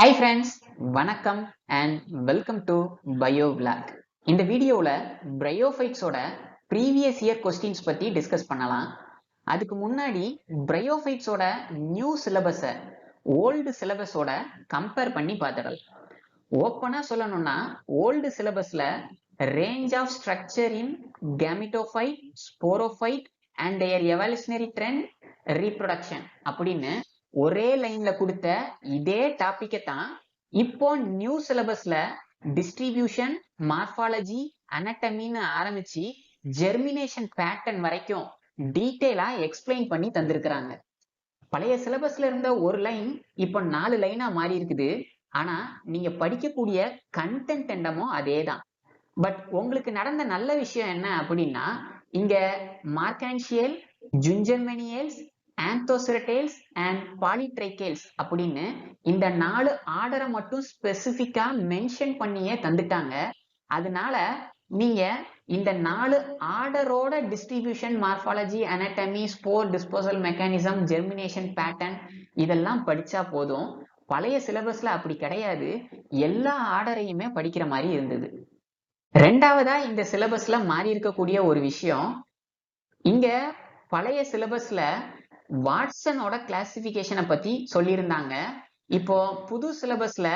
Hi friends, வணக்கம் and welcome to BioVlog. இந்த வீடியோல பிரையோஃபைட்ஸோட previous year questions பத்தி டிஸ்கஸ் பண்ணலாம். அதுக்கு முன்னாடி பிரையோஃபைட்ஸோட நியூ சிலபஸை ஓல்டு சிலபஸோட கம்பேர் பண்ணி பார்த்துடலாம். ஓப்பனா சொல்லணும்னா ஓல்டு சிலபஸ்ல range of structure in gametophyte, sporophyte and their evolutionary trend, reproduction அப்படின்னு ஒரே லைன்ல கொடுத்த இதே டாபிக்கை தான் இப்போ நியூ சிலபஸ்ல டிஸ்ட்ரிபியூஷன், மார்பாலஜி, அனட்டமின்னு ஆரம்பிச்சு ஜெர்மினேஷன் பேட்டர்ன் வரைக்கும் டீட்டெயிலா எக்ஸ்பிளைன் பண்ணி தந்திருக்கிறாங்க. பழைய சிலபஸ்ல இருந்த ஒரு லைன் இப்போ 4 லைனா மாறி இருக்குது. ஆனா நீங்க படிக்கக்கூடிய கண்டென்ட் என்னமோ அதே தான். பட் உங்களுக்கு நடந்த நல்ல விஷயம் என்ன அப்படின்னா, இங்க மார்கான்ஷியல், ஜுஞ்சர்மெனியல்ஸ், ஆந்தோசெரட்டேல்ஸ் அண்ட் பாலிட்ரைகேல்ஸ் அப்படின்னு இந்த 4 ஆர்டரை மட்டும் ஸ்பெசிபிக்கா மென்ஷன் பண்ணியே தந்துட்டாங்க. அதனால நீங்க இந்த 4 ஆர்டரோட distribution, morphology, anatomy, spore disposal mechanism, germination pattern இதெல்லாம் படிச்சா போதும். பழைய சிலபஸ்ல அப்படி கிடையாது, எல்லா ஆர்டரையுமே படிக்கிற மாதிரி இருந்தது. ரெண்டாவதா இந்த சிலபஸ்ல மாறி இருக்கக்கூடிய ஒரு விஷயம், இங்க பழைய சிலபஸ்ல வாட்சனோட கிளாசிபிகேஷனை பத்தி சொல்லியிருந்தாங்க. இப்போ புது சிலபஸ்ல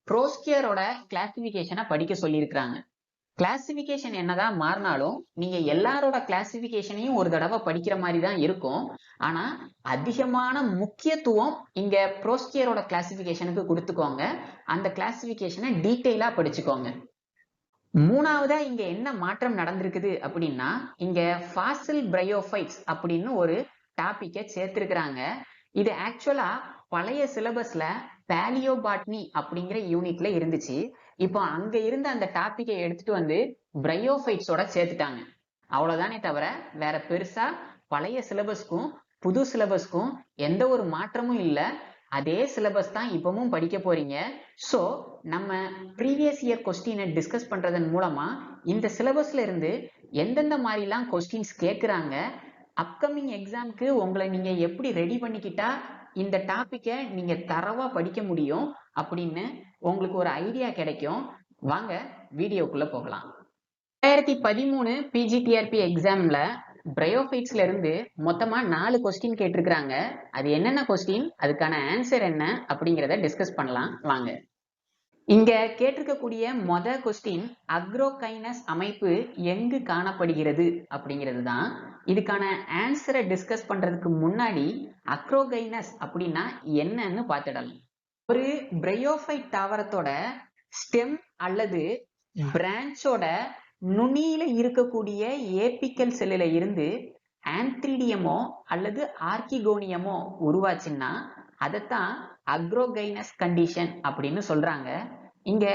ப்ரோஸ்கியரோட கிளாசிபிகேஷனை படிக்க சொல்லியிருக்கிறாங்க. கிளாசிபிகேஷன் என்னதான் மாறினாலும் நீங்க எல்லாரோட கிளாசிபிகேஷனையும் ஒரு தடவை படிக்கிற மாதிரி தான் இருக்கும். ஆனா அதிகமான முக்கியத்துவம் இங்க ப்ரோஸ்கியரோட கிளாசிபிகேஷனுக்கு கொடுத்துக்கோங்க. அந்த கிளாசிபிகேஷனை டீட்டெயிலா படிச்சுக்கோங்க. மூணாவதா இங்க என்ன மாற்றம் நடந்திருக்குது அப்படின்னா, இங்க ஃபாசில் பிரையோஃபைட்ஸ் அப்படின்னு ஒரு டாபிக்கை சேர்த்திருக்கிறாங்க. இது ஆக்சுவலா பழைய சிலபஸ்ல பேலியோபாட்னி அப்படிங்கிற யூனிட்ல இருந்துச்சு. இப்போ அங்க இருந்த அந்த டாபிக்கை எடுத்துட்டு வந்து பிரையோஃபைட்ஸோட சேர்த்துட்டாங்க. அவ்வளவுதானே தவிர வேற பெருசா பழைய சிலபஸ்க்கும் புது சிலபஸ்க்கும் எந்த ஒரு மாற்றமும் இல்லை. அதே சிலபஸ் தான் இப்பவும் படிக்க போறீங்க. ஸோ நம்ம ப்ரீவியஸ் இயர் கொஸ்டினை டிஸ்கஸ் பண்றதன் மூலமா இந்த சிலபஸ்ல இருந்து எந்தெந்த மாதிரிலாம் கொஸ்டின்ஸ் கேட்குறாங்க, அப்கமிங் எக்ஸாம்க்கு உங்களை நீங்க எப்படி ரெடி பண்ணிக்கிட்டா இந்த டாபிக்கை நீங்க தரவா படிக்க முடியும் அப்படின்னு உங்களுக்கு ஒரு ஐடியா கிடைக்கும். வாங்க வீடியோக்குள்ள போகலாம். 2013 பிஜிடிஆர்பி எக்ஸாம்ல பிரையோஃபைட்ஸ்ல இருந்து மொத்தமா 4 கொஸ்டின் கேட்டிருக்கிறாங்க. அது என்னென்ன கொஸ்டின், அதுக்கான ஆன்சர் என்ன அப்படிங்கிறத டிஸ்கஸ் பண்ணலாம் வாங்க. இங்க கேட்டிருக்கக்கூடிய கொஸ்டின், அக்ரோகைனஸ் அமைப்பு எங்கு காணப்படுகிறது அப்படிங்கிறது தான். இதுக்கான ஆன்சரை டிஸ்கஸ் பண்றதுக்கு முன்னாடி அக்ரோகைனஸ் அப்படின்னா என்னன்னு பார்த்துடலாம். ஒரு பிரையோஃபைட் தாவரத்தோட ஸ்டெம் அல்லது பிரான்ச்சோட நுனியில இருக்கக்கூடிய ஏபிக்கல் செல்லுல இருந்து ஆந்த்ரிடியமோ அல்லது ஆர்கிகோனியமோ உருவாச்சுன்னா அதைத்தான் அக்ரோகைனஸ் கண்டிஷன் அப்படின்னு சொல்றாங்க. இங்க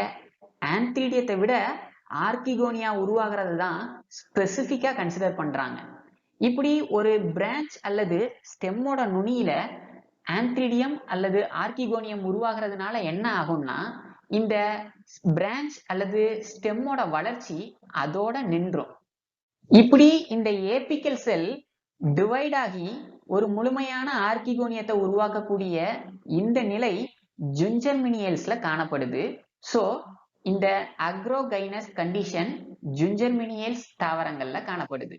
ஆந்த்ரிடியத்தை விட ஆர்கிகோனியா உருவாகிறது தான் ஸ்பெசிபிக்கா கன்சிடர் பண்றாங்க. இப்படி ஒரு பிரான்ச் அல்லது ஸ்டெம்மோட நுனியில ஆந்த்ரிடியம் அல்லது ஆர்கிகோனியம் உருவாகிறதுனால என்ன ஆகும்னா, இந்த பிரான்ச் அல்லது ஸ்டெம்மோட வளர்ச்சி அதோட நின்றும். இப்படி இந்த ஏபிக்கல் செல் டிவைட் ஆகி ஒரு முழுமையான ஆர்கிகோனியத்தை உருவாக்கக்கூடிய இந்த நிலை ஜுஞ்சர்மினியல்ஸ்ல காணப்படுது. சோ இந்த அக்ரோகைனஸ் கண்டிஷன் ஜுஞ்சர்மினியல்ஸ் தாவரங்கள்ல காணப்படுது.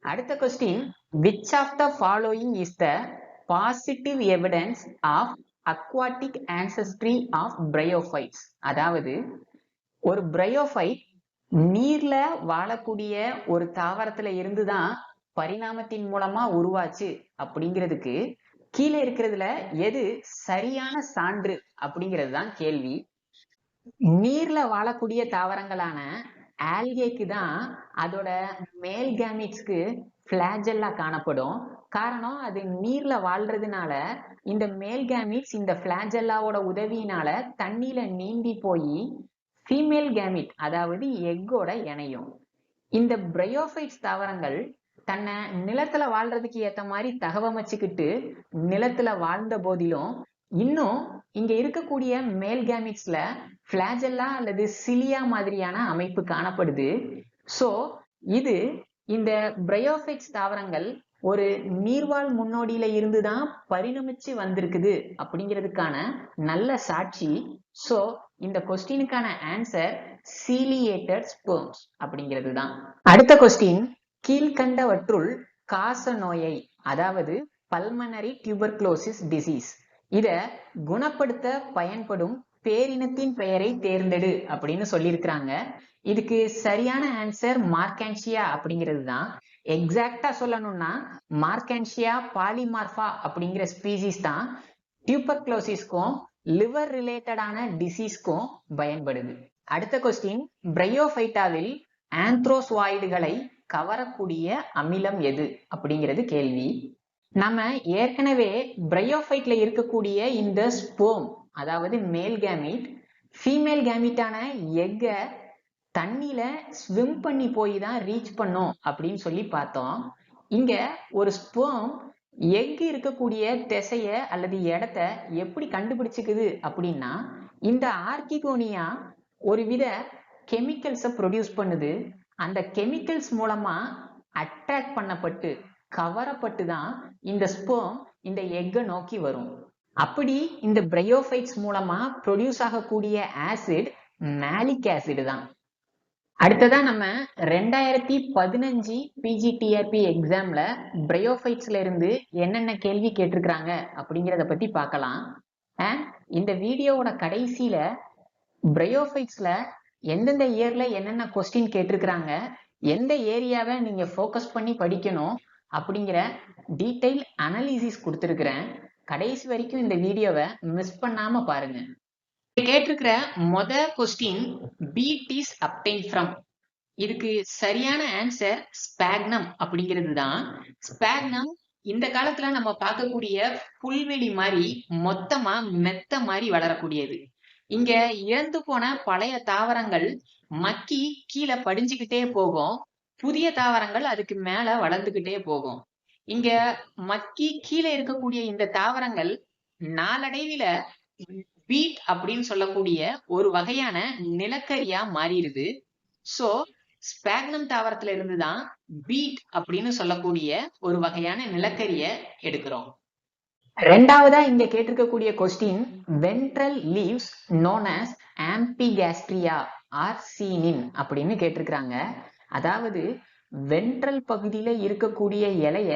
அடுத்த question, which of the following is the positive evidence of aquatic ancestry of bryophytes? அதாவது ஒரு பிரையோஃபைட் நீர்ல வாழக்கூடிய ஒரு தாவரத்துல இருந்துதான் பரிணாமத்தின் மூலமா உருவாச்சு அப்படிங்கிறதுக்கு கீழே இருக்கிறதுல எது சரியான சான்று அப்படிங்கிறது தான் கேள்வி. நீர்ல வாழக்கூடிய தாவரங்களான ஆல்கேக்கு தான் அதோட மேல் கேமிட்ஸ்க்கு பிளாஜெல்லா காணப்படும். காரணம், அது நீர்ல வாழ்றதுனால இந்த மேல் கேமிட்ஸ் இந்த பிளாஜெல்லாவோட உதவியினால தண்ணியில நீந்தி போய் ஃபீமேல் கேமிட் அதாவது எக்கோட இணையும். இந்த பிரையோஃபைட்ஸ் தாவரங்கள் தன்னை நிலத்துல வாழ்றதுக்கு ஏத்த மாதிரி தகவமைச்சுக்கிட்டு நிலத்துல வாழ்ந்த போதிலும் இன்னும் இங்க இருக்கக்கூடிய மேல் கேமிட்ஸ்ல பிளாஜெல்லா அல்லது சிலியா மாதிரியான அமைப்பு காணப்படுது. சோ இது இந்த பிரையோஃபைட்ஸ் தாவரங்கள் ஒரு நீர்வாழ் முன்னோடியில இருந்து தான் பரிணமிச்சு வந்திருக்குது அப்படிங்கிறதுக்கான நல்ல சாட்சி. சோ இந்த கொஸ்டினுக்கான ஆன்சர் ciliated sperms அப்படிங்கிறது தான். அடுத்த கொஸ்டின், கீழ்கண்டவற்றுள் காச நோயை, அதாவது பல்மனரி டியூபர்குலோசிஸ் டிசீஸ், இத குணப்படுத்த பயன்படும் பேரினத்தின் பெயரை தேர்ந்தெடு அப்படின்னு சொல்லியிருக்கிறாங்க. இதுக்கு சரியான ஆன்சர் மார்கான்சியா அப்படிங்கிறது தான். எக்ஸாக்டா சொல்லணும்னா மார்கான்சியா பாலிமார்பா அப்படிங்கிற ஸ்பீசிஸ் தான் டியூபர்குலோசிஸ்க்கும் லிவர் ரிலேட்டடான டிசீஸ்க்கும் பயன்படுது. அடுத்த கொஸ்டின், பிரையோஃபைட்டாவில் ஆந்த்ரோஸ்வாய்டுகளை கவரக்கூடிய அமிலம் எது அப்படிங்கிறது கேள்வி. நம்ம ஏற்கனவே பிரையோஃபைட்ல இருக்கக்கூடிய இந்த ஸ்போம், அதாவது மேல் கேமிட் ஃபீமேல் கேமிட்டான எக்க தண்ணியில ஸ்விம் பண்ணி போய் தான் ரீச் பண்ணும் அப்படின்னு சொல்லி பார்த்தோம். இங்க ஒரு ஸ்போம் எக் இருக்கக்கூடிய திசைய அல்லது இடத்த எப்படி கண்டுபிடிச்சுக்குது அப்படின்னா, இந்த ஆர்கிகோனியா ஒரு வித கெமிக்கல்ஸை ப்ரொடியூஸ் பண்ணுது. அந்த கெமிக்கல்ஸ் மூலமா அட்ராக்ட் பண்ணப்பட்டு கவரப்பட்டு தான் இந்த ஸ்போம் இந்த எக்கை நோக்கி வரும். அப்படி இந்த பிரையோஃபைட்ஸ் மூலமா ப்ரொடியூஸ் ஆகக்கூடிய ஆசிட் மேலிக் ஆசிட் தான். அடுத்ததா நம்ம 2015 பிஜிடிஆர்பி எக்ஸாம்ல பிரையோஃபைட்ஸ்ல இருந்து என்னென்ன கேள்வி கேட்டிருக்கிறாங்க அப்படிங்கிறத பத்தி பார்க்கலாம். இந்த வீடியோவோட கடைசியில பிரையோஃபைட்ஸ்ல எந்தெந்த இயர்ல என்னென்ன கொஸ்டின் கேட்டிருக்கிறாங்க, எந்த ஏரியாவை நீங்க ஃபோக்கஸ் பண்ணி படிக்கணும் அப்படிங்கிற டீடைல் அனாலிசிஸ் கொடுத்துருக்கிறேன். கடைசி வரைக்கும் இந்த வீடியோவை மிஸ் பண்ணாம பாருங்க. கேட்டிருக்கிற question, peat is obtained from, இதுக்கு சரியான ஆன்சர் ஸ்பாக்னம் அப்படிங்கிறது தான். ஸ்பாக்னம் இந்த காலத்துல நம்ம பார்க்கக்கூடிய புல்வெளி மாதிரி மொத்தமா மெத்த மாதிரி வளரக்கூடியது. இங்க இறந்து போன பழைய தாவரங்கள் மக்கி கீழே படிஞ்சுக்கிட்டே போகும், புதிய தாவரங்கள் அதுக்கு மேல வளர்ந்துகிட்டே போகும். இங்க மக்கி கீழே இருக்கக்கூடிய இந்த தாவரங்கள் நாளடைவில பீட் அப்படின்னு சொல்லக்கூடிய ஒரு வகையான நிலக்கரியா மாறிடுது. சோ ஸ்பாக்னம் தாவரத்துல இருந்துதான் பீட் அப்படின்னு சொல்லக்கூடிய ஒரு வகையான நிலக்கரிய எடுக்கிறோம். ரெண்டாவதா இங்க கேட்டிருக்கக்கூடிய question, ventral leaves known as amphigastria are seen அப்படின்னு கேட்டிருக்கிறாங்க. அதாவது வென்ட்ரல் பகுதியில இருக்கக்கூடிய இலைய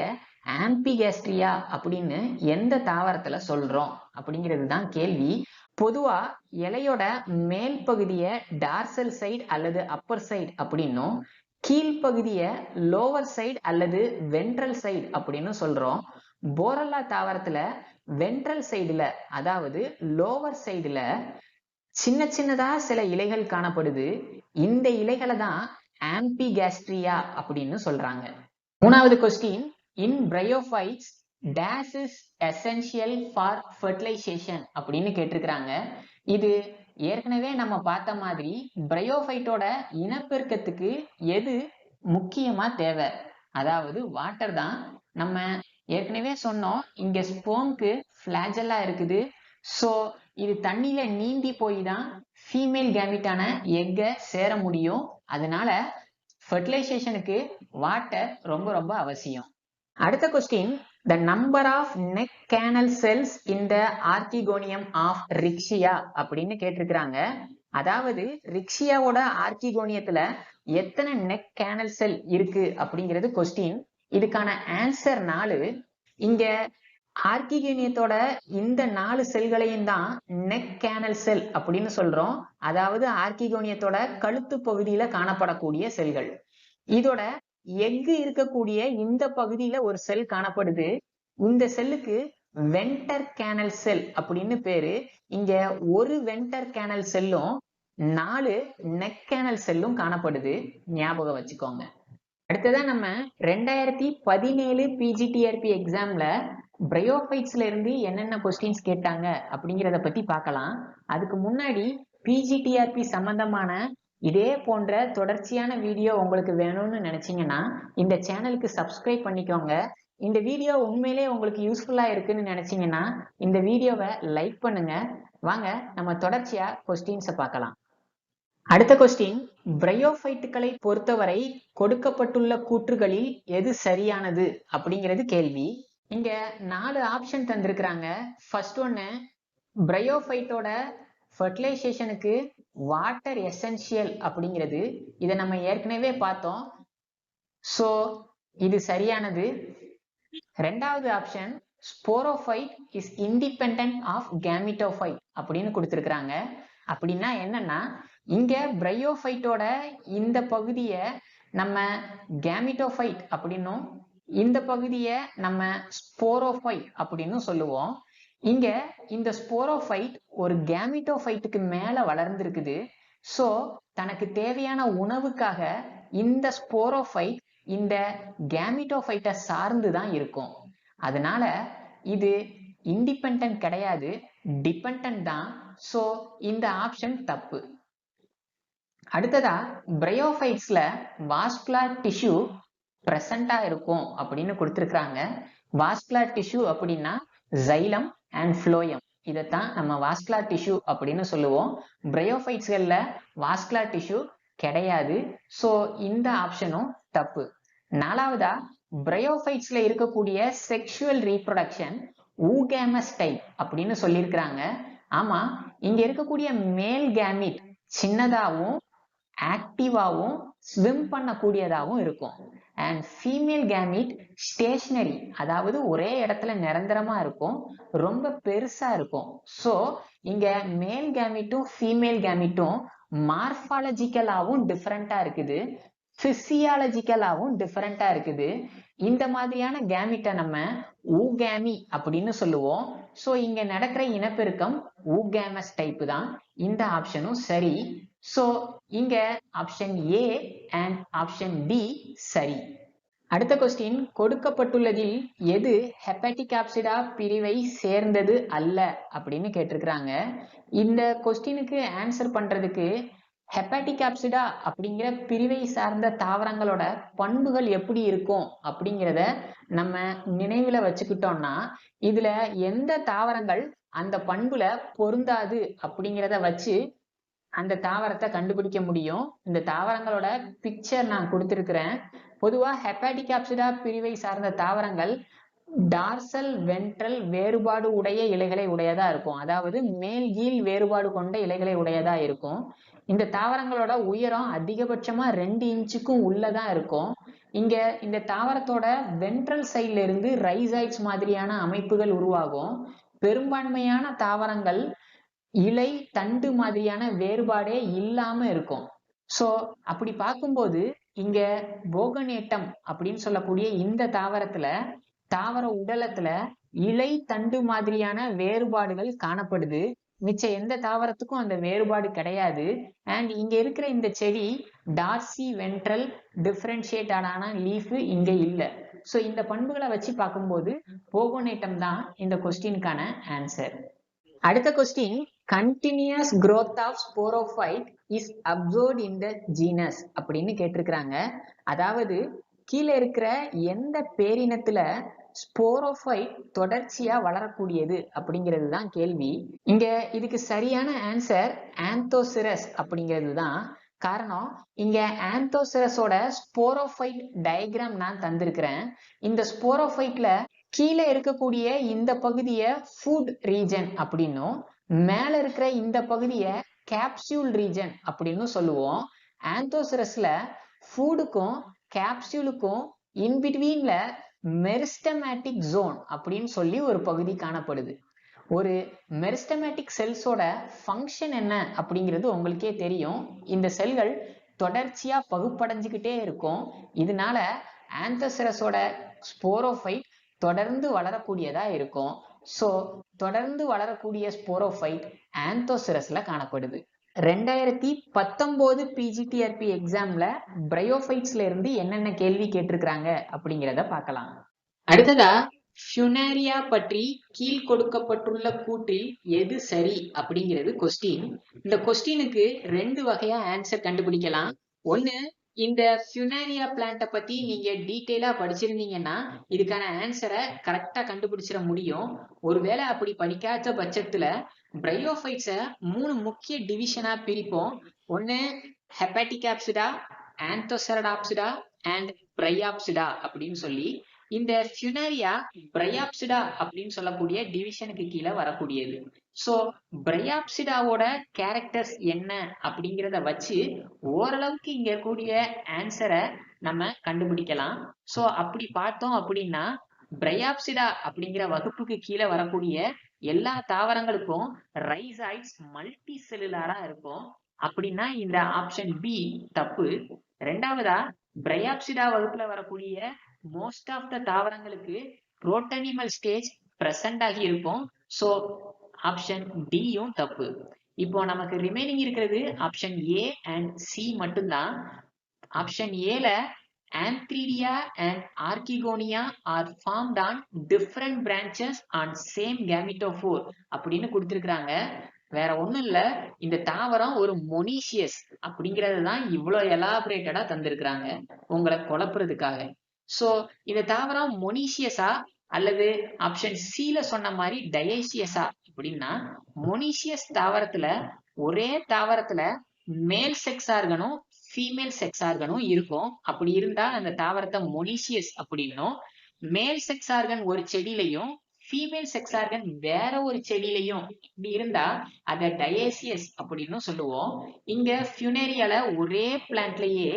ஆம்பிகாஸ்ட்ரியா அப்படின்னு எந்த தாவரத்துல சொல்றோம் அப்படிங்கிறது தான் கேள்வி. பொதுவா இலையோட மேல் பகுதிய டார்சல் சைடு அல்லது அப்பர் சைடு அப்படின்னும், கீழ்பகுதிய லோவர் சைடு அல்லது வென்ட்ரல் சைடு அப்படின்னு சொல்றோம். போரல்லா தாவரத்துல வென்ட்ரல் சைடுல, அதாவது லோவர் சைடுல சின்ன சின்னதா சில இலைகள் காணப்படுது. இந்த இலைகளை தான் ஆம்பிகாஸ்ட்ரியா அப்படின்னு சொல்றாங்க. மூணாவது question, in bryophytes days is essential for fertilisation அப்படின்னு கேட்டிருக்கிறாங்க. இது ஏற்கனவே நம்ம பார்த்த மாதிரி பிரையோஃபைட்டோட இனப்பெருக்கத்துக்கு எது முக்கியமா தேவை, அதாவது வாட்டர் தான். நம்ம ஏற்கனவே சொன்னோம், இங்க ஸ்போம்க்கு ஃபிளாஜெல்லா இருக்குது. சோ இது தண்ணியில நீந்தி போய் தான் ஃபீமேல் கேமிட்டான எக்க சேர முடியும். அதனால ஃபெர்டிலைசேஷனுக்கு வாட்டர் ரொம்ப ரொம்ப அவசியம். அடுத்த question, the number of neck canal cells in the archegonium of Riccia அப்படின்னு கேட்டிருக்கிறாங்க. அதாவது ரிக்ஷியாவோட ஆர்கிகோனியத்துல எத்தனை நெக் கேனல் செல் இருக்கு அப்படிங்கிறது கொஸ்டின். இதுக்கான ஆன்சர் 4. இங்க ஆர்கிகோனியத்தோட இந்த 4 செல்களையும் தான் நெக் கேனல் செல் அப்படின்னு சொல்றோம். அதாவது ஆர்கிகோனியத்தோட கழுத்து பகுதியில காணப்படக்கூடிய செல்கள். இதோட எஃகு இருக்கக்கூடிய இந்த பகுதியில ஒரு செல் காணப்படுது. இந்த செல்லுக்கு வென்டர் கேனல் செல் அப்படின்னு பேரு. இங்க ஒரு வென்டர் கேனல் செல்லும் 4 நெக் கேனல் செல்லும் காணப்படுது, ஞாபகம் வச்சுக்கோங்க. அடுத்ததான் நம்ம 2017 பிஜிடிஆர்பி எக்ஸாம்ல பிரையோஃபைட்ஸ்ல இருந்து என்னென்ன கொஸ்டின்ஸ் கேட்டாங்க அப்படிங்கிறத பத்தி பார்க்கலாம். அதுக்கு முன்னாடி பிஜிடிஆர்பி சம்பந்தமான இதே போன்ற தொடர்ச்சியான வீடியோ உங்களுக்கு வேணும்னு நினைச்சீங்கன்னா இந்த சேனலுக்கு சப்ஸ்கிரைப் பண்ணிக்கோங்க. இந்த வீடியோ உண்மையிலே உங்களுக்கு யூஸ்ஃபுல்லா இருக்குன்னு நினைச்சீங்கன்னா இந்த வீடியோவை லைக் பண்ணுங்க. வாங்க நம்ம தொடர்ச்சியா கொஸ்டின்ஸை பார்க்கலாம். அடுத்த கொஸ்டின், பிரையோஃபைட்டுகளை பொறுத்தவரை கொடுக்கப்பட்டுள்ள கூற்றுகளில் எது சரியானது அப்படிங்கிறது கேள்வி. இங்க 4 ஆப்ஷன் தந்திருக்கிறாங்க. ஃபர்ஸ்ட் ஒன்னு, பிரையோஃபைட்டோட ஃபர்டிலைசேஷனுக்கு வாட்டர் எசென்ஷியல் அப்படிங்கிறது. இதை நம்ம ஏற்கனவே பார்த்தோம். சோ இது சரியானது. ரெண்டாவது option, sporophyte is independent of gametophyte அப்படின்னு கொடுத்திருக்கிறாங்க. அப்படின்னா என்னன்னா, இங்க பிரையோஃபைட்டோட இந்த பகுதியை நம்ம கேமிட்டோஃபைட் அப்படின்னும், இந்த பகுதியை நம்ம ஸ்போரோஃபைட் அப்படின்னு சொல்லுவோம். இங்க இந்த ஸ்போரோஃபைட் ஒரு கேமிட்டோஃபைட்டுக்கு மேல வளர்ந்திருக்குது. சோ தனக்கு தேவையான உணவுக்காக இந்த ஸ்போரோஃபைட் இந்த கேமிட்டோஃபைட்டை சார்ந்து தான் இருக்கும். அதனால இது இண்டிபெண்டன்ட் கிடையாது, டிபெண்டன்ட் தான். சோ இந்த ஆப்ஷன் தப்பு. அடுத்ததா, பிரையோஃபைட்ஸ்ல வாஸ்குலர் டிஷ்யூ பிரசண்டா இருக்கும் அப்படின்னு கொடுத்திருக்காங்க. வாஸ்குலர் டிஷ்யூ அப்படின்னா ஜைலம் அண்ட் ஃப்ளோயம், இதைத்தான் நம்ம வாஸ்குலர் டிஷ்யூ அப்படின்னு சொல்லுவோம். பிரையோஃபைட்ஸ்கள்ல வாஸ்குலர் டிஷ்யூ கிடையாது. சோ இந்த ஆப்ஷனும் தப்பு. நாலாவதா, பிரையோஃபைட்ஸ்ல இருக்கக்கூடிய செக்ஷுவல் ரீப்ரொடக்ஷன் ஊகேமஸ் டைப் அப்படின்னு சொல்லியிருக்கிறாங்க. ஆமா, இங்க இருக்கக்கூடிய மேல் கேமிட் சின்னதாகவும் ஆக்டிவாவும் ஸ்விம் பண்ணக்கூடியதாகவும் இருக்கும். அண்ட் ஃபீமேல் கேமிட் ஸ்டேஷனரி, அதாவது ஒரே இடத்துல நிரந்தரமா இருக்கும், ரொம்ப பெருசா இருக்கும். சோ இங்க மேல் கேமிட்டும் ஃபீமேல் கேமிட்டும் மார்பாலஜிக்கலாவும் டிஃபரெண்டா இருக்குது, பிசியாலஜிக்கலாவும் டிஃபரெண்டா இருக்குது. இந்த மாதிரியான கேமிட்டை நம்ம ஊகேமி அப்படின்னு சொல்லுவோம். சோ இங்க நடக்கிற இனப்பெருக்கம் ஊகேமஸ் டைப் தான். இந்த ஆப்ஷனும் சரி. சோ இங்க option A and option D சரி. அடுத்த கொஸ்டின், கொடுக்கப்பட்டுள்ளதில் எது ஹெப்பாட்டிக் ஆப்சிடா பிரிவை சேர்ந்தது அல்ல அப்படின்னு கேட்டிருக்கிறாங்க. இந்த கொஸ்டினுக்கு ஆன்சர் பண்றதுக்கு ஹெப்பாட்டிக் ஆப்சிடா அப்படிங்கிற பிரிவை சார்ந்த தாவரங்களோட பண்புகள் எப்படி இருக்கும் அப்படிங்கிறத நம்ம நினைவுல வச்சுக்கிட்டோம்னா, இதுல எந்த தாவரங்கள் அந்த பண்புல பொருந்தாது அப்படிங்கிறத வச்சு அந்த தாவரத்தை கண்டுபிடிக்க முடியும். இந்த தாவரங்களோட பிக்சர் நான் கொடுத்திருக்கிறேன். பொதுவா ஹெப்பாட்டிக் ஆப்சிடா பிரிவை சார்ந்த தாவரங்கள் டார்சல் வென்ட்ரல் வேறுபாடு உடைய இலைகளை உடையதா இருக்கும், அதாவது மேல் கீழ் வேறுபாடு கொண்ட இலைகளை உடையதா இருக்கும். இந்த தாவரங்களோட உயரம் அதிகபட்சமா 2 இன்ச்சுக்கும் உள்ளதா இருக்கும். இங்க இந்த தாவரத்தோட வென்ட்ரல் சைட்ல இருந்து ரைசாய்ட்ஸ் மாதிரியான அமைப்புகள் உருவாகும். பெரும்பான்மையான தாவரங்கள் இலை தண்டு மாதிரியான வேறுபாடே இல்லாம இருக்கும். சோ அப்படி பார்க்கும்போது இங்க போகனேட்டம் அப்படின்னு சொல்லக்கூடிய இந்த தாவரத்துல, தாவர உடலத்துல இலை தண்டு மாதிரியான வேறுபாடுகள் காணப்படுது. மிச்ச எந்த தாவரத்துக்கும் அந்த வேறுபாடு கிடையாது. அண்ட் இங்க இருக்கிற இந்த செடி டார்சி வென்ட்ரல் டிஃபரன்ஷியேட் ஆன லீஃப் இங்க இல்ல. சோ இந்த பண்புகளை வச்சு பார்க்கும்போது போகோனேட்டம் தான் இந்த கொஸ்டினுக்கான ஆன்சர். அடுத்த question, continuous growth of sporophyte is observed in the genus அப்படின்னு கேட்டிருக்கிறாங்க. அதாவது கீழே இருக்கிற எந்த பேரினத்துல ஸ்போரோஃபைட் தொடர்ச்சியா வளரக்கூடியது அப்படிங்கிறது தான் கேள்வி. இங்க இதுக்கு சரியான ஆன்சர் ஆந்தோசிரஸ் அப்படிங்கிறது தான். காரணம், இங்க ஆந்தோசிரஸோட ஸ்போரோஃபைட் டயக்ராம் நான் தந்திருக்கிறேன். இந்த ஸ்போரோஃபைட்ல கீழே இருக்கக்கூடிய இந்த பகுதியை ஃபுட் ரீஜன் அப்படின்னும், மேல இருக்கிற இந்த பகுதியை கேப்சியூல் ரீஜன் அப்படின்னு சொல்லுவோம். ஆந்தோசிரஸ்ல ஃபுட்டுக்கும் கேப்சியூலுக்கும் இன்பிட்வீன்ல மெரிஸ்டமேட்டிக் ஜோன் அப்படின்னு சொல்லி ஒரு பகுதி காணப்படுது. ஒரு மெரிஸ்டமேட்டிக் செல்ஸோட ஃபங்க்ஷன் என்ன அப்படிங்கிறது உங்களுக்கே தெரியும். இந்த செல்கள் தொடர்ச்சியா பகுப்படைஞ்சுக்கிட்டே இருக்கும். இதனால ஆந்தோசிரஸோட ஸ்போரோஃபைட் தொடர்ந்து வளரக்கூடியதா இருக்கும். சோ தொடர்ந்து வளரக்கூடிய ஸ்போரோஃபைட் ஆந்தோசிரஸ்ல காணப்படுது. 2019 பிஜிடிஆர்பி எக்ஸாம்ல பிரையோஃபைட்ஸ்ல இருந்து என்னென்ன கேள்வி கேட்டிருக்கிறாங்க அப்படிங்கிறத பார்க்கலாம். அடுத்ததா, ஃபியூனேரியா பற்றி கீழ் கொடுக்கப்பட்டுள்ள கூற்றில் எது சரி அப்படிங்கிறது கொஸ்டின். இந்த கொஸ்டினுக்கு 2 வகையா ஆன்சர் கண்டுபிடிக்கலாம். ஒன்னு, இந்த ஃபியூனேரியா பிளான்ட்டை பத்தி நீங்க டீட்டெயிலா படிச்சிருந்தீங்கன்னா இதுக்கான ஆன்சரை கரெக்டா கண்டுபிடிச்சிட முடியும். ஒருவேளை அப்படி படிக்காத பட்சத்துல பிரையோஃபைட்ஸை 3 முக்கிய டிவிஷனா பிரிப்போம். ஒன்னு ஹெப்பாட்டிகாப்சிடா, ஆந்தோசெரடாப்சிடா அண்ட் பிரையாப்சிடா அப்படின்னு சொல்லி இந்த ஃபியூனேரியா பிரையாப்சிடா அப்படின்னு சொல்லக்கூடிய டிவிஷனுக்கு கீழே வரக்கூடியது. ஸோ பிரையாப்சிடாவோட கேரக்டர்ஸ் என்ன அப்படிங்கிறத வச்சு ஓரளவுக்கு இங்க இருக்கக்கூடிய ஆன்சரை நம்ம கண்டுபிடிக்கலாம். ஸோ அப்படி பார்த்தோம் அப்படின்னா பிரையாப்சிடா அப்படிங்கிற வகுப்புக்கு கீழே வரக்கூடிய எல்லா தாவரங்களுக்கும் ரைசாய்ட்ஸ் மல்டி செல்லுலாரா இருக்கும். அப்படின்னா இந்த ஆப்ஷன் பி தப்பு. ரெண்டாவதா பிரையாப்சிடா வகுப்புல வரக்கூடிய மோஸ்ட் ஆஃப் த தாவரங்களுக்கு புரோட்டனிமல் ஸ்டேஜ் பிரசன்ட் ஆகி இருக்கும். ஸோ ஆப்ஷன் டியும் தப்பு. இப்போ நமக்கு ரிமைனிங் இருக்கிறது ஆப்ஷன் ஏ அண்ட் சி மட்டும்தான். ஆப்ஷன் ஏல Antheridia and Archegonia are formed on different branches on same gametophore அப்படின்னு கொடுத்திருக்காங்க. வேற ஒண்ணும் இல்ல, இந்த தாவரம் ஒரு மொனீஷியஸ் அப்படிங்கறது தான் இவ்வளவு எலாபரேட்டடா தந்திருக்கிறாங்க உங்களை குழப்புறதுக்காக. சோ இந்த தாவரம் மொனீஷியஸா அல்லது ஆப்ஷன் சில சொன்ன மாதிரி டயேசியஸா அப்படின்னா, மொனீஷியஸ் தாவரத்துல ஒரே தாவரத்துல மேல் செக்ஸ் ஆர்கனும் ஃபீமேல் செக்ஸ் ஆர்கனும் இருக்கும். அப்படி இருந்தா அந்த தாவரத்தை மொனீஷியஸ் அப்படின்னும், மேல் செக்ஸ் ஆர்கன் ஒரு செடியிலையும் ஃபீமேல் செக்ஸ் ஆர்கன் வேற ஒரு செடியிலையும் இப்படி இருந்தா அதை டயேசியஸ் அப்படின்னு சொல்லுவோம். இங்க ஃபியூனேரியால ஒரே பிளான்ட்லயே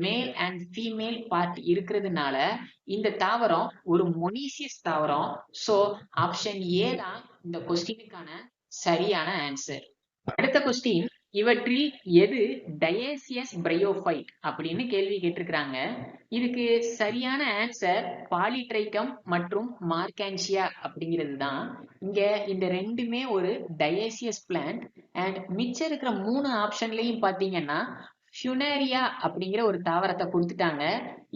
மேல் அண்ட் ஃபீமேல் பார்ட் இருக்கிறதுனால இந்த தாவரம் ஒரு மொனீஷியஸ் தாவரம். சோ ஆப்ஷன் ஏ தான் இந்த கொஸ்டினுக்கான சரியான ஆன்சர். அடுத்த கொஸ்டின், இவற்றில் எது டயேசியஸ் பிரையோஃபைட் அப்படின்னு கேள்வி கேட்டிருக்கிறாங்க. இதுக்கு சரியான ஆன்சர் பாலிட்ரைக்கம் மற்றும் மார்கான்சியா அப்படிங்கிறது தான். இங்க இந்த ரெண்டுமே ஒரு டயேசியஸ் பிளான்ட். அண்ட் மிச்சம் இருக்கிற 3 ஆப்ஷன்லயும் பாத்தீங்கன்னா ஃபியூனேரியா அப்படிங்கிற ஒரு தாவரத்தை கொடுத்துட்டாங்க.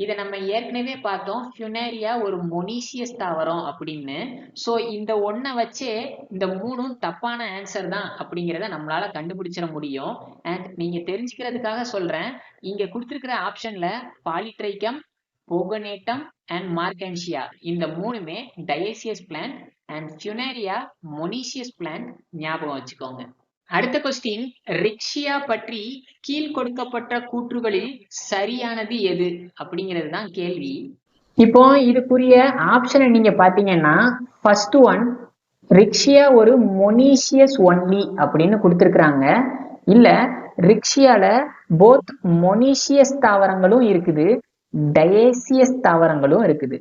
இதை நம்ம ஏற்கனவே பார்த்தோம், ஃபியூனேரியா ஒரு மொனீஷியஸ் தாவரம் அப்படின்னு. ஸோ இந்த ஒன்றை வச்சே இந்த 3ம் தப்பான ஆன்சர் தான் அப்படிங்கிறத நம்மளால கண்டுபிடிச்சிட முடியும். அண்ட் நீங்க தெரிஞ்சுக்கிறதுக்காக சொல்றேன், இங்க கொடுத்துருக்கிற ஆப்ஷன்ல பாலிட்ரைக்கம், போகனேட்டம் அண்ட் மார்கான்சியா இந்த 3மே dioecious plant and Funaria monoecious plant. ஞாபகம் வச்சுக்கோங்க. அடுத்த கொஸ்டின், ரிக்ஷியா பற்றி கீழ் கொடுக்கப்பட்ட கூற்றுகளில் சரியானது எது அப்படிங்கிறது தான் கேள்வி. இப்போ இதுக்குரிய ஆப்ஷனை நீங்க பாத்தீங்கன்னா ஃபர்ஸ்ட் ஒன் ரிக்ஷியா ஒரு மொனீஷியஸ் ஒன்லி அப்படின்னு கொடுத்துருக்காங்க. இல்ல ரிக்ஷியால போத் மொனீஷியஸ் தாவரங்களும் இருக்குது, டயேசியஸ் தாவரங்களும் இருக்குது.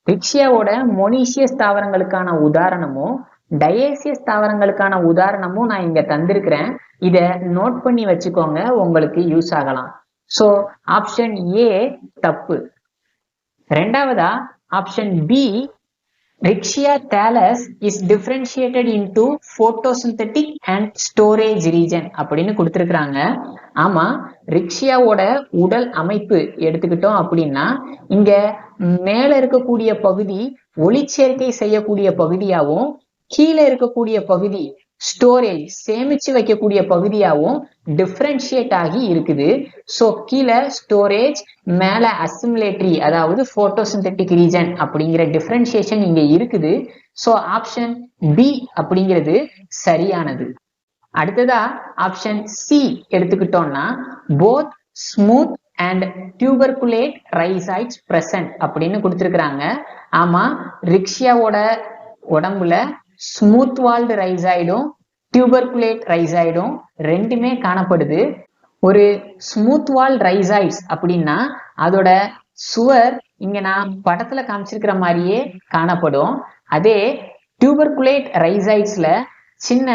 ரிக்ஷியாவோட மொனீஷியஸ் தாவரங்களுக்கான உதாரணமும் டயேசியஸ் தாவரங்களுக்கான உதாரணமும் நான் இங்க தந்திருக்கிறேன். இத நோட் பண்ணி வச்சுக்கோங்க, உங்களுக்கு யூஸ் ஆகலாம். சோ ஆப்ஷன் ஏ தப்பு. ரெண்டாவதா option B Rixia thallus is differentiated into photosynthetic and storage region அப்படின்னு கொடுத்திருக்கிறாங்க. ஆமா, ரிக்ஷியாவோட உடல் அமைப்பு எடுத்துக்கிட்டோம் அப்படின்னா இங்க மேல இருக்கக்கூடிய பகுதி ஒளிச்சேர்க்கை செய்யக்கூடிய பகுதியாகவும் கீழே இருக்கக்கூடிய பகுதி ஸ்டோரேஜ் சேமிச்சு வைக்கக்கூடிய பகுதியாகவும் டிஃபரன்ஷியேட் ஆகி இருக்குது. ஸோ கீழே ஸ்டோரேஜ், மேல அசிமுலேட்டரி அதாவது போட்டோசிந்தட்டிக் ரீஜன் அப்படிங்கிற டிஃபரன்ஷியேஷன் இங்க இருக்குது. ஸோ ஆப்ஷன் பி அப்படிங்கிறது சரியானது. அடுத்ததா ஆப்ஷன் சி எடுத்துக்கிட்டோம்னா both smooth and tuberculate rhizoids present அப்படின்னு கொடுத்திருக்கிறாங்க. ஆமா, ரிக்ஷியாவோட உடம்புல ஸ்மூத் வால்டு ரைசாய்டும் டியூபர்குலேட் ரைசாய்டும் ரெண்டுமே காணப்படுது. ஒரு ஸ்மூத் வால் ரைசாய்ட்ஸ் அப்படின்னா அதோட சுவர் இங்க நான் படத்துல காமிச்சிருக்கிற மாதிரியே காணப்படும். அதே டியூபர்குலேட் ரைசாய்ட்ஸ்ல சின்ன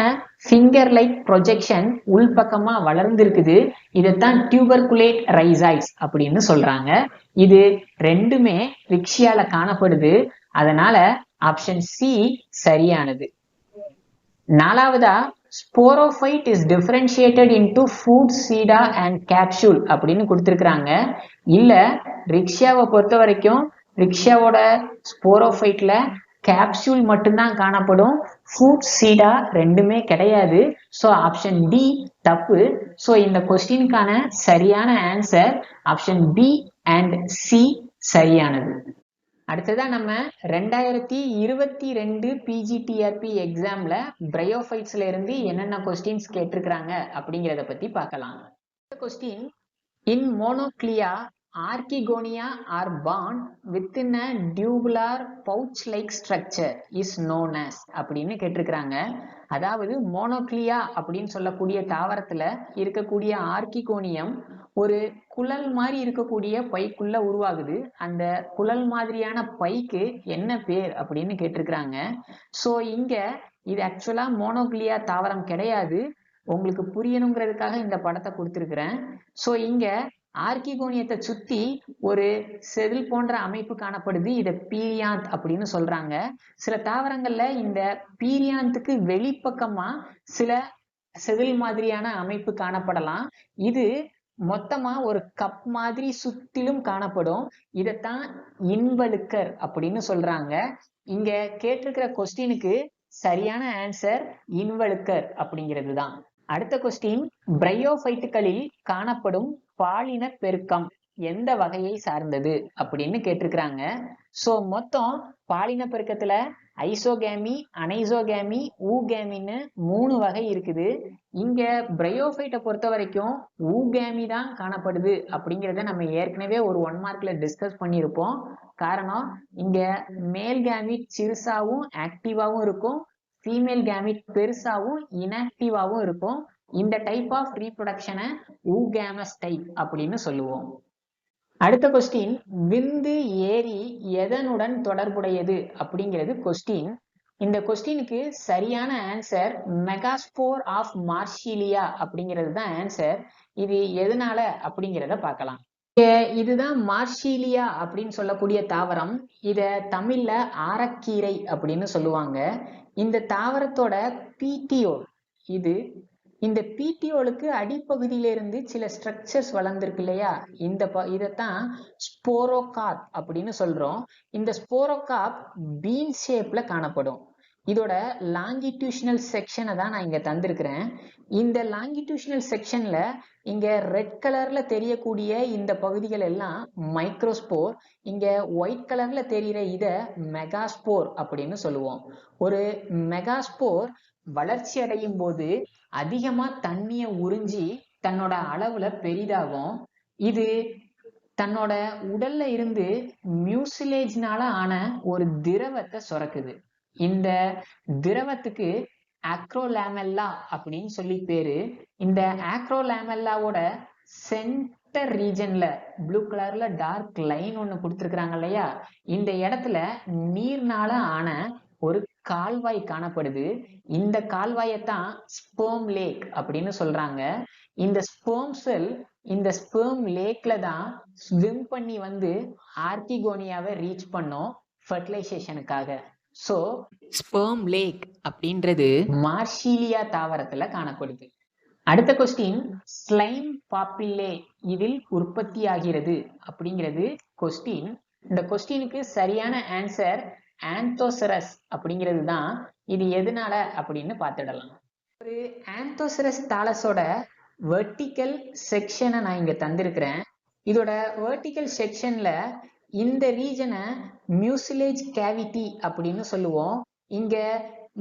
ஃபிங்கர் லைக் ப்ரொஜெக்ஷன் உள்பக்கமா வளர்ந்துருக்குது. இதைத்தான் டியூபர்குலேட் ரைசாய்ட்ஸ் அப்படின்னு சொல்றாங்க. இது ரெண்டுமே ரிக்ஷியால காணப்படுது. அதனால ஆப்ஷன் சி சரியானது. நாலாவதா sporophyte is differentiated into foot, seta and capsule அப்படின்னு கொடுத்திருக்கிறாங்க. இல்ல, ரிக்ஷியாவை பொறுத்த வரைக்கும் ரிக்ஷியாவோட ஸ்போரோஃபைட்ல கேப்சூல் மட்டும்தான் காணப்படும், ஃபுட், சீடா ரெண்டுமே கிடையாது. ஸோ ஆப்ஷன் டி தப்பு. ஸோ இந்த கொஸ்டினுக்கான சரியான answer option B and C சரியானது. அடுத்ததா நம்ம 2022 PGTRP எக்ஸாம்ல பிரையோஃபைட்ஸ்ல இருந்து என்னென்ன கொஸ்டின்ஸ் கேட்டிருக்கிறாங்க அப்படிங்கிறத பத்தி பார்க்கலாம். Question: in monoclea, archegonia are born within a tubular pouch-like structure is known as அப்படின்னு கேட்டிருக்கிறாங்க. அதாவது மோனோக்ளியா அப்படின்னு சொல்லக்கூடிய தாவரத்துல இருக்கக்கூடிய ஆர்கிகோனியம் ஒரு குழல் மாதிரி இருக்கக்கூடிய பைக்குள்ள உருவாகுது. அந்த குழல் மாதிரியான பைக்கு என்ன பேர் அப்படின்னு கேட்டிருக்கிறாங்க. ஸோ இங்க இது ஆக்சுவலா மோனோக்ளியா தாவரம் கிடையாது. உங்களுக்கு புரியணுங்கிறதுக்காக இந்த படத்தை கொடுத்துருக்கிறேன். ஸோ இங்க ஆர்கிகோனியத்தை சுத்தி ஒரு செதில் போன்ற அமைப்பு காணப்படுது. இதை பீரியாந்த் அப்படின்னு சொல்றாங்க. சில தாவரங்கள்ல இந்த பீரியாந்துக்கு வெளிப்பக்கமா சில செதில் மாதிரியான அமைப்பு காணப்படலாம். இது மொத்தமா ஒரு கப் மாதிரி சுத்திலும் காணப்படும். இதைத்தான் இன்வலுக்கர் அப்படின்னு சொல்றாங்க. இங்க கேட்டிருக்கிற கொஸ்டினுக்கு சரியான ஆன்சர் இன்வலுக்கர் அப்படிங்கிறது தான். அடுத்த கொஸ்டின்: பிரையோஃபைட்டுகளில் காணப்படும் பாலின பெருக்கம் எந்த வகையை சார்ந்தது அப்படின்னு கேட்டிருக்கிறாங்க. ஸோ மொத்தம் பாலின பெருக்கத்துல ஐசோகேமி, அனைசோகேமி, ஊகேமின்னு 3 வகை இருக்குது. இங்க பிரையோஃபைட்டை பொறுத்த வரைக்கும் ஊகேமி தான் காணப்படுது அப்படிங்கிறத நம்ம ஏற்கனவே ஒரு 1 மார்க்ல டிஸ்கஸ் பண்ணியிருப்போம். காரணம் இங்க மேல் கேமிட் சிறுசாவும் ஆக்டிவாவும் இருக்கும், ஃபீமேல் கேமிட் பெருசாவும் இன்ஆக்டிவாவும் இருக்கும். இந்த டைப் ஆஃப் ரீப்ரொடக்ஷனை ஊகேமஸ் டைப் அப்படின்னு சொல்லுவோம். அடுத்த கொஸ்டின்: விந்து ஏரி எதனுடன் தொடர்புடையது அப்படிங்கிறது கொஸ்டின். இந்த கொஸ்டினுக்கு சரியான ஆன்சர் மெகாஸ்போர் ஆஃப் மார்ஷிலியா அப்படிங்கிறது தான் ஆன்சர். இது எதனால அப்படிங்கிறத பார்க்கலாம். இதுதான் மார்ஷிலியா அப்படின்னு சொல்லக்கூடிய தாவரம். இத தமிழ்ல ஆரக்கீரை அப்படின்னு சொல்லுவாங்க. இந்த தாவரத்தோட பீட்டியோல் இது. இந்த பீட்டியோலுக்கு அடிப்பகுதியிலிருந்து சில ஸ்ட்ரக்சர்ஸ் வளர்ந்துருக்கு இல்லையா, இதைத்தான் ஸ்போரோகார்ப் அப்படின்னு சொல்றோம். இந்த ஸ்போரோகார்ப் பீன் ஷேப்ல காணப்படும். இதோட லாங்கிடியூஷனல் செக்ஷனை தான் நான் இங்க தந்திருக்கிறேன். இந்த லாங்கிடியூஷனல் செக்ஷன்ல இங்க ரெட் கலர்ல தெரியக்கூடிய இந்த பகுதிகள் எல்லாம் மைக்ரோஸ்போர். இங்க ஒயிட் கலர்ல தெரிகிற இத மெகாஸ்போர் அப்படின்னு சொல்லுவோம். ஒரு மெகாஸ்போர் வளர்ச்சி அடையும் போது அதிகமா தண்ணிய உறிஞ்சி தன்னோட அளவுல பெரிதாகும். இது தன்னோட உடல்ல இருந்து மியூசிலேஜ்னால ஆன ஒரு திரவத்தை சுரக்குது. இந்த திரவத்துக்கு ஆக்ரோலாமெல்லா அப்படின்னு சொல்லி பேரு. இந்த ஆக்ரோலாமெல்லாவோட சென்டர் ரீஜன்ல ப்ளூ கலர்ல டார்க் லைன் ஒண்ணு கொடுத்துருக்காங்க இல்லையா, இந்த இடத்துல நீர்னால ஆன ஒரு கால்வாய் காணப்படுது. இந்த கால்வாயத்தான் ஸ்பெர்ம் லேக் அப்படின்னு சொல்றாங்க. இந்த ஸ்பெர்ம் செல் இந்த ஸ்பெர்ம் லேக்ல தான் ஸ்விம் பண்ணி வந்து ஆர்கிகோனியாவை ரீச் பண்ணும் ஃபெர்டிலைசேஷனுக்காக. ஸோ ஸ்பெர்ம் லேக் அப்படின்றது மார்ஷிலியா தாவரத்துல காணப்படுது. அடுத்த கொஸ்டின்: ஸ்லைம் பாப்பில்லே இதில் உற்பத்தி ஆகிறது அப்படிங்கிறது கொஸ்டின். இந்த கொஸ்டினுக்கு சரியான ஆன்சர் ஆந்தோசரஸ் அப்படிங்கிறது தான். இது எதனால அப்படின்னு பார்த்துடலாம். ஒரு ஆந்தோசரஸ் தாலஸோட வெர்டிக்கல் செக்ஷனை நான் இங்க தந்திருக்கிறேன். இதோட வெர்டிக்கல் செக்ஷன்ல இந்த ரீஜனை மியூசிலேஜ் கேவிட்டி அப்படின்னு சொல்லுவோம். இங்க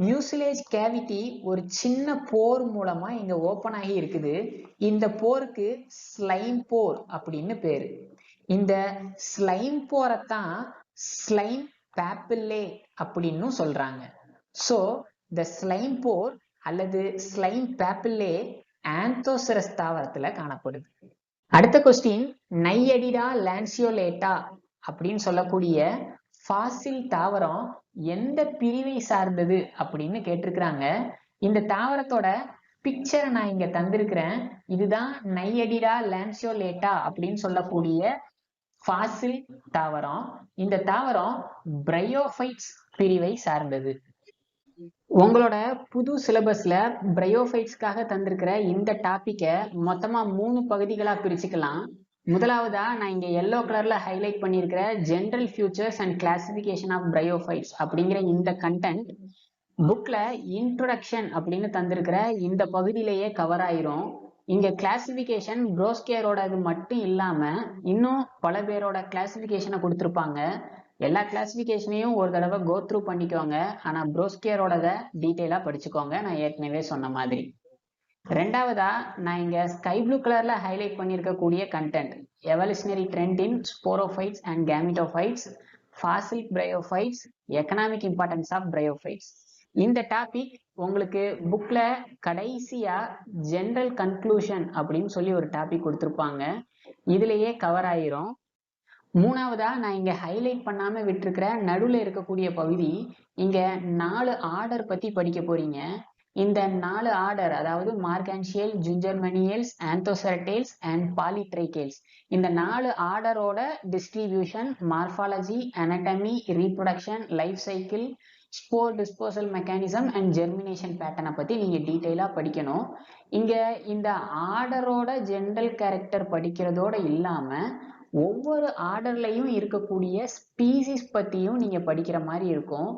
மியூசிலேஜ் கேவிட்டி ஒரு சின்ன போர் மூலமா இங்க ஓபன் ஆகி இருக்குது. இந்த போருக்கு ஸ்லைம் போர் அப்படின்னு பேரு. இந்த ஸ்லைம் போரைத்தான் ஸ்லைம் பாப்பில்லே அப்படின்னு சொல்றாங்க. ஸோ இந்த ஸ்லைம் போர் அல்லது ஸ்லைம் பாப்பில்லே ஆந்தோசரஸ் தாவரத்துல காணப்படுது. அடுத்த கொஸ்டின்: நையடிடா லான்சியோலேட்டா அப்படின்னு சொல்லக்கூடிய ஃபாசில் தாவரம் எந்த பிரிவை சார்ந்தது அப்படின்னு கேட்டிருக்கிறாங்க. இந்த தாவரத்தோட பிக்சரை நான் இங்க தந்திருக்கிறேன். இதுதான் நையடிடா லான்சியோலேட்டா அப்படின்னு சொல்லக்கூடிய ஃபாசில் தாவரம். இந்த தாவரம் பிரையோஃபைட்ஸ் பிரிவை சார்ந்தது. உங்களோட புது சிலபஸ்ல பிரையோஃபைட்ஸ்க்காக தந்திருக்கிற இந்த டாபிக்கை மொத்தமா 3 பகுதிகளா பிரிச்சுக்கலாம். முதலாவதா நான் இங்க எல்லோ கலர்ல ஹைலைட் பண்ணியிருக்கிற general features and classification of bryophytes அப்படிங்கிற இந்த கண்டென்ட் புக்ல இன்ட்ரோடக்ஷன் அப்படின்னு தந்திருக்கிற இந்த பகுதியிலேயே கவர் ஆயிரும். இங்க கிளாசிபிகேஷன் ப்ரோஸ்கேரோட இது மட்டும் இல்லாம இன்னும் பல பேரோட கிளாசிபிகேஷனை கொடுத்துருப்பாங்க. எல்லா கிளாசிபிகேஷனையும் ஒரு தடவை கோ த்ரூ பண்ணிக்கோங்க. ஆனா ப்ரோஸ்கேரோட டீட்டெயிலா படிச்சுக்கோங்க, நான் ஏற்கனவே சொன்ன மாதிரி. ரெண்டாவதா நான் இங்க ஸ்கை ப்ளூ கலர்ல ஹைலைட் பண்ணியிருக்கக்கூடிய content evolutionary trend in sporophytes and gametophytes, fossil bryophytes, economic importance of bryophytes. இந்த டாபிக் உங்களுக்கு புக்ல கடைசியா ஜெனரல் கன்க்ளூஷன் அப்படின்னு சொல்லி ஒரு டாபிக் கொடுத்துருப்பாங்க, இதுலயே கவர் ஆயிரும். மூணாவதா நான் இங்க ஹைலைட் பண்ணாம விட்டுருக்கிற நடுவில் இருக்கக்கூடிய பகுதி, இங்க 4 ஆர்டர் பத்தி படிக்க போறீங்க. இந்த 4 ஆர்டர், அதாவது மார்கான்ஷியல், ஜுஞ்சர்மெனியல்ஸ், ஆந்தோசெரட்டேல்ஸ் அண்ட் பாலிட்ரைகேல்ஸ், இந்த 4 ஆர்டரோட distribution, morphology, anatomy, reproduction, life cycle, spore disposal mechanism and germination பேட்டர்னை பத்தி நீங்க டீட்டெயிலா படிக்கணும். இங்க இந்த ஆர்டரோட ஜெனரல் கேரக்டர் படிக்கிறதோட இல்லாம ஒவ்வொரு ஆர்டர்லையும் இருக்கக்கூடிய ஸ்பீசிஸ் பத்தியும் நீங்க படிக்கிற மாதிரி இருக்கும்.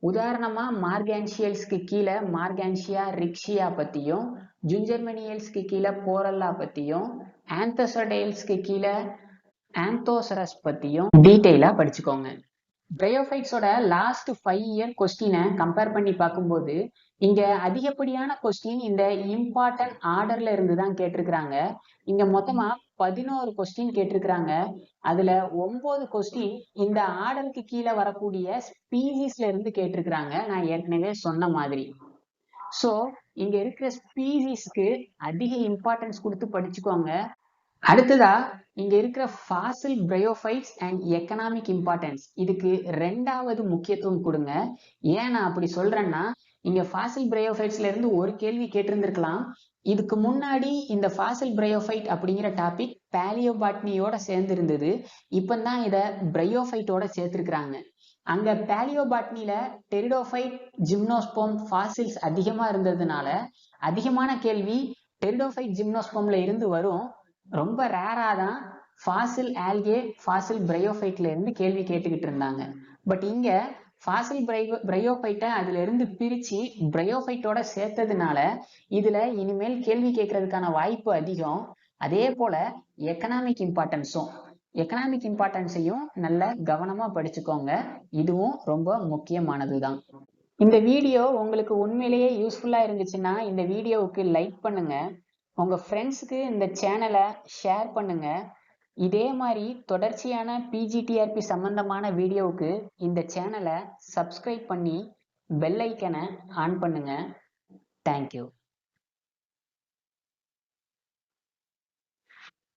உதாரணமா மார்கான்ஷியல்ஸ்க்கு கீழே மார்கான்ஷியா ரிக்ஷியா பத்தியும், ஜுஞ்சர்மெனியல்ஸ்க்கு கீழே போரல்லா பத்தியும், ஆந்தோசடேல்ஸ்க்கு கீழே ஆந்தோசரஸ் பத்தியும் டீட்டெயிலா படிச்சுக்கோங்க. பிரையோஃபைட்ஸோட லாஸ்ட் 5 இயர் கொஸ்டினை கம்பேர் பண்ணி பார்க்கும்போது இங்க அதிகப்படியான கொஸ்டின் இந்த இம்பார்ட்டன்ட் ஆர்டர்ல இருந்து தான் கேட்டிருக்கிறாங்க. இங்க மொத்தமா 11 கொஸ்டின் கேட்டிருக்கிறாங்க. அதுல 9 கொஸ்டின் இந்த ஆர்டருக்கு கீழே வரக்கூடிய ஸ்பீசிஸ்ல இருந்து கேட்டிருக்கிறாங்க, நான் ஏற்கனவே சொன்ன மாதிரி. சோ இங்க இருக்கிற ஸ்பீசிஸ்க்கு அதிக இம்பார்ட்டன்ஸ் கொடுத்து படிச்சுக்கோங்க. அடுத்ததா இங்க இருக்கிற fossil bryophytes and economic importance, இதுக்கு 2வது முக்கியத்துவம் கொடுங்க. ஏன் நான் அப்படி சொல்றேன்னா, இங்க ஃபாசில் பிரையோஃபைட்ஸ்ல இருந்து ஒரு கேள்வி கேட்டிருந்திருக்கலாம். இதுக்கு முன்னாடி இந்த ஃபாசில் பிரையோஃபைட் அப்படிங்கிற டாபிக் பேலியோபாட்னியோட சேர்ந்து இருந்தது. இப்பதான் இத பிரையோஃபைட்டோட சேர்த்திருக்கிறாங்க. அங்க பேலியோபாட்னில டெரிடோஃபைட், ஜிம்னோஸ்போம், ஃபாசில்ஸ் அதிகமா இருந்ததுனால அதிகமான கேள்வி டெரிடோஃபைட், ஜிம்னோஸ்போம்ல இருந்து வரும். ரொம்ப ரேரா தான் ஃபாசில் ஆல்கே, ஃபாசில் பிரையோஃபைட்ல இருந்து கேள்வி கேட்டுக்கிட்டு இருந்தாங்க. பட் இங்க ஃபாசில் பிரையோஃபைட்டை அதுல இருந்து பிரிச்சு பிரையோஃபைட்டோட சேர்த்ததுனால இதுல இனிமேல் கேள்வி கேட்கறதுக்கான வாய்ப்பு அதிகம். அதே போல எக்கனாமிக் இம்பார்ட்டன்ஸையும் நல்ல கவனமா படிச்சுக்கோங்க, இதுவும் ரொம்ப முக்கியமானதுதான். இந்த வீடியோ உங்களுக்கு உண்மையிலேயே யூஸ்ஃபுல்லா இருந்துச்சுன்னா இந்த வீடியோவுக்கு லைக் பண்ணுங்க, உங்க ஃப்ரெண்ட்ஸுக்கு இந்த சேனலை ஷேர் பண்ணுங்க. இதே மாதிரி தொடர்ச்சியான பிஜிடிஆர்பி சம்பந்தமான வீடியோவுக்கு இந்த சேனலை சப்ஸ்கிரைப் பண்ணி பெல் ஐக்கனை ஆன் பண்ணுங்க. தேங்க்யூ.